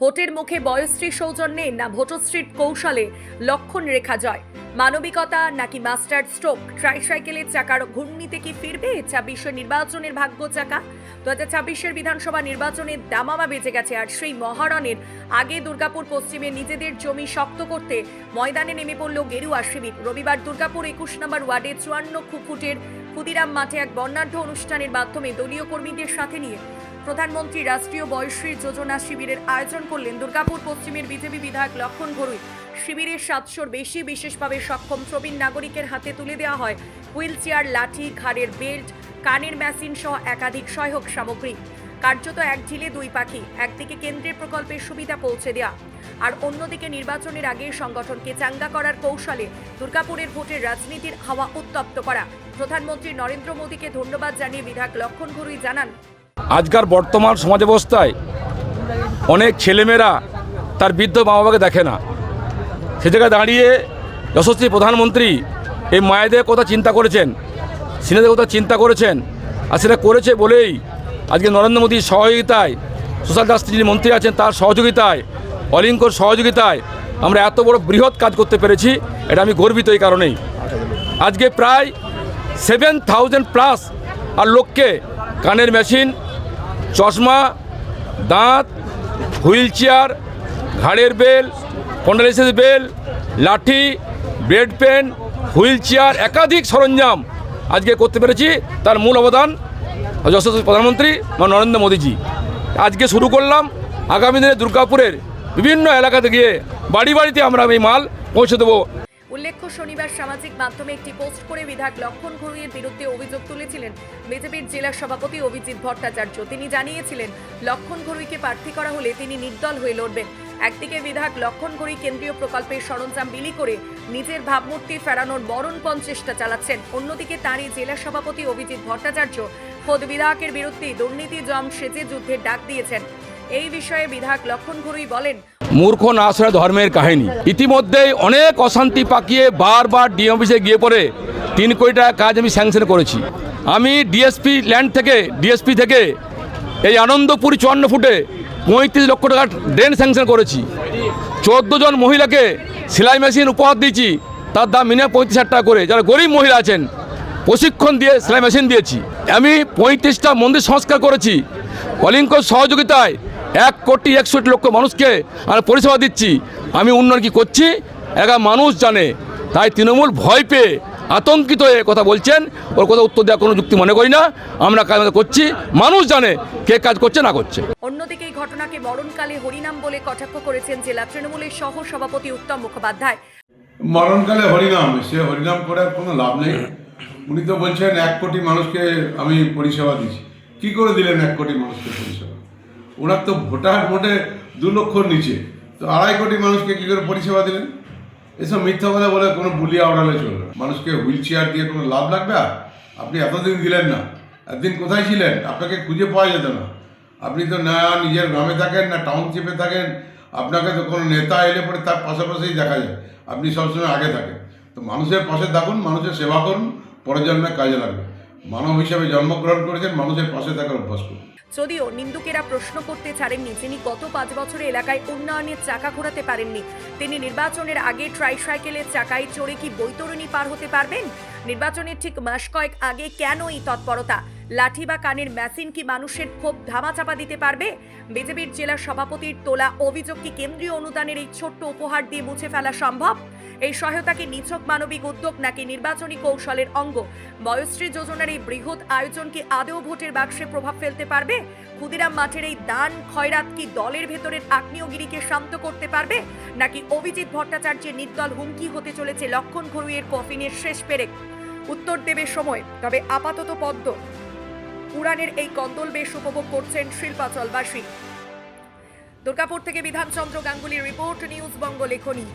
ভোটের মুখে বয়শ্রী সৌজন্যে না ভোটশ্রীর কৌশলে লক্ষণ রেখা জয়, মানবিকতা নাকি মাস্টার স্ট্রোক, ট্রাইসাইকেলের চাকার ঘূর্ণিতে কি ফিরবে ২৬ নির্বাচনের ভাগ্য চাকা? ২০২৬ বিধানসভা নির্বাচনের দামামা বেজে গেছে, আর সেই মহারণের আগে দুর্গাপুর পশ্চিমে নিজেদের জমি শক্ত করতে ময়দানে নেমে পড়ল গেরুয়া শিবির। রবিবার দুর্গাপুর ২১ নম্বর ওয়ার্ডে ৫৪ ফুটের ক্ষুদিরাম মাঠে এক বর্ণাঢ্য অনুষ্ঠানের মাধ্যমে দলীয় কর্মীদের সাথে নিয়ে প্রধানমন্ত্রী রাষ্ট্রীয় বয়শ্রী যোজনা শিবিরের আয়োজন করলেন দুর্গাপুর পশ্চিমের বিজেপি বিধায়ক লক্ষণ ঘরুই। শিবিরের ৭০০-র বেশি বিশেষভাবে সক্ষম প্রবীণ নাগরিকের হাতে তুলে দেওয়া হয় হুইল চেয়ার, লাঠি, ঘাড়ের বেল্ট, কানের মেশিন সহ একাধিক সহায়ক সামগ্রী। কার্যত এক ঢিলে দুই পাখি, একদিকে কেন্দ্রের প্রকল্পের সুবিধা পৌঁছে দেওয়া, আর অন্যদিকে নির্বাচনের আগে সংগঠনকে চাঙ্গা করার কৌশলে দুর্গাপুরের ভোটের রাজনীতির হাওয়া উত্তপ্ত করা। প্রধানমন্ত্রী নরেন্দ্র মোদীকে ধন্যবাদ জানিয়ে বিধায়ক লক্ষণ ঘরুই জানান, আজকার বর্তমান সমাজ ব্যবস্থায় অনেক ছেলেমেয়েরা তার বৃদ্ধ মা বাবাকে দেখে না। সে জায়গায় দাঁড়িয়ে যশস্বী প্রধানমন্ত্রী এই মায়েদের কথা চিন্তা করেছেন, সিনেদের কথা চিন্তা করেছেন, আর সেটা করেছে বলেই আজকে নরেন্দ্র মোদীর সহযোগিতায়, সোশ্যাল জাস্টিস যিনি মন্ত্রী আছেন তার সহযোগিতায়, অলিঙ্কর সহযোগিতায় আমরা এত বড় বৃহৎ কাজ করতে পেরেছি। এটা আমি গর্বিত এই কারণেই। আজকে প্রায় 7,000+ আর লোককে কানের মেশিন, চশমা, দাঁত, হুইল চেয়ার, ঘাড়ের বেল, কন্ডোলেন্সের বেল, লাঠি, ব্রেড পেন, হুইল চেয়ার, একাধিক সরঞ্জাম আজকে করতে পেরেছি। তার মূল অবদান যশস্বী প্রধানমন্ত্রী নরেন্দ্র মোদীজি। আজকে শুরু করলাম, আগামী দিনে দুর্গাপুরের বিভিন্ন এলাকাতে গিয়ে বাড়ি বাড়িতে আমরা এই মাল পৌঁছে দেবো। উল্লেখ্য, শনিবার সামাজিক মাধ্যমে একটি পোস্ট করে বিধায়ক লক্ষণ ঘরুইয়ের বিরুদ্ধে অভিযোগ তুলেছিলেন বিজেপির জেলা সভাপতি অভিজিৎ ভট্টাচার্য। তিনি জানিয়েছিলেন লক্ষণ ঘরুইকে প্রার্থী করা হলে তিনি নির্দল হয়ে লড়বেন। একদিকে বিধায়ক লক্ষণ ঘরুই কেন্দ্রীয় প্রকল্পের সরঞ্জাম বিলি করে নিজের ভাবমূর্তি ফেরানোর মরণপণ চেষ্টা চালাচ্ছেন, অন্যদিকে তাঁরই জেলা সভাপতি অভিজিৎ ভট্টাচার্য খোদ বিধায়কের বিরুদ্ধে দুর্নীতি জম সেচে যুদ্ধের ডাক দিয়েছেন। এই বিষয়ে বিধায়ক লক্ষণ ঘরুই বলেন, মূর্খ না শোনা ধর্মের কাহিনী। ইতিমধ্যেই অনেক অশান্তি পাকিয়ে বারবার ডিএম অফিসে গিয়ে পড়ে 3 কোটি টাকা কাজ আমি স্যাংশন করেছি। আমি ডিএসপি থেকে এই আনন্দপুর 54 ফুটে 35 লক্ষ টাকা ড্রেন স্যাংশন করেছি। 14 জন মহিলাকে সেলাই মেশিন উপহার দিয়েছি, তার দাম মিনিমাম 35,000 টাকা করে। যারা গরিব মহিলা আছেন প্রশিক্ষণ দিয়ে সেলাই মেশিন দিয়েছি। আমি 35টা মন্দির সংস্কার করেছি। অলিঙ্কর সহযোগিতায় 1,61,00,000 মানুষকে আমি পরিষেবা দিচ্ছি। আমি উন্নয়ন কি করছি এলাকার মানুষ জানে। তাই তৃণমূল ভয় পেয়ে আতঙ্কিত হয়ে কথা বলছেন, ওর কথা উত্তর দেওয়ার কোনো যুক্তি মনে করি না। আমরা কাজ করছি, মানুষ জানে কে কাজ করছে না করছে। অন্যদিকে এই ঘটনাকে মরণকালে হরিনাম বলে কটাক্ষ করেছেন জেলা তৃণমূলের সহ সভাপতি উত্তম মুখোপাধ্যায়। মরণকালে হরিনাম, সে হরিনাম করার কোনো লাভ নেই। উনি তো বলছেন 1 কোটি মানুষকে আমি পরিষেবা দিচ্ছি। কি করে দিলেন 1 কোটি মানুষকে পরিষেবা? ওনার তো ভোটে 2 লক্ষর নিচে, তো 2.5 কোটি মানুষকে কী করে পরিষেবা দিলেন? এসব মিথ্যা কথা বলে কোনো বুলিয়া ওড়ালে চলবে না। মানুষকে হুইল চেয়ার দিয়ে কোনো লাভ লাগবে? আপনি এতদিন দিলেন না, একদিন কোথায় ছিলেন? আপনাকে খুঁজে পাওয়া যেত না। আপনি তো না নিজের গ্রামে থাকেন না টাউনশিপে থাকেন, আপনাকে তো কোনো নেতা এলে পরে তার পাশাপাশিই দেখা যায়। আপনি সবসময় আগে থাকেন। তো মানুষের পাশে থাকুন, মানুষের সেবা করুন, পরের জন্মে কাজে লাগবে। মানব হিসেবে জন্মগ্রহণ করেছেন, মানুষের পাশে থাকার অভ্যাস করুন। যদিও নিন্দুকেরা প্রশ্ন করতে ছাড়েননি, যিনি গত 5 বছরে এলাকায় উন্নয়নের চাকা ঘোরাতে পারেননি, তিনি নির্বাচনের আগে ট্রাইসাইকেলের চাকায় চড়ে কি বৈতরণী পার হতে পারবেন? নির্বাচনের ঠিক মাস কয়েক আগে কেন এই তৎপরতা? লাঠি বা কানের মেশিন কি মানুষের ক্ষোভ ধামাচাপা দিতে পারবে? বিজেপির জেলা সভাপতির তোলা অভিযোগ কি কেন্দ্রীয় অনুদানের এই ছোট্ট উপহার দিয়ে মুছে ফেলা সম্ভব? এই সহায়তা কি নিছক মানবিক উদ্যোগ নাকি নির্বাচনী কৌশলের অঙ্গ? বয়শ্রী যোজনার এই বৃহৎ আয়োজন কি আদৌ ভোটের বাক্সে প্রভাব ফেলতে পারবে? ক্ষুদিরাম মাঠের এই দান খয়রাত কি দলের ভেতরের আগ্নেয়গিরিকে শান্ত করতে পারবে, নাকি অভিজিৎ ভট্টাচার্যের নির্দল হুমকি হতে চলেছে লক্ষণ ঘরুইয়ের কফিনের শেষ পেরেক? উত্তর দেবে সময়। তবে আপাতত পদ্ম পুরাণের এই কন্দল বেশ উপভোগ করছেন শিল্পাচলবাসী। দুর্গাপুর থেকে বিধানচন্দ্র গাঙ্গুলির রিপোর্ট, নিউজ বঙ্গ লেখনী।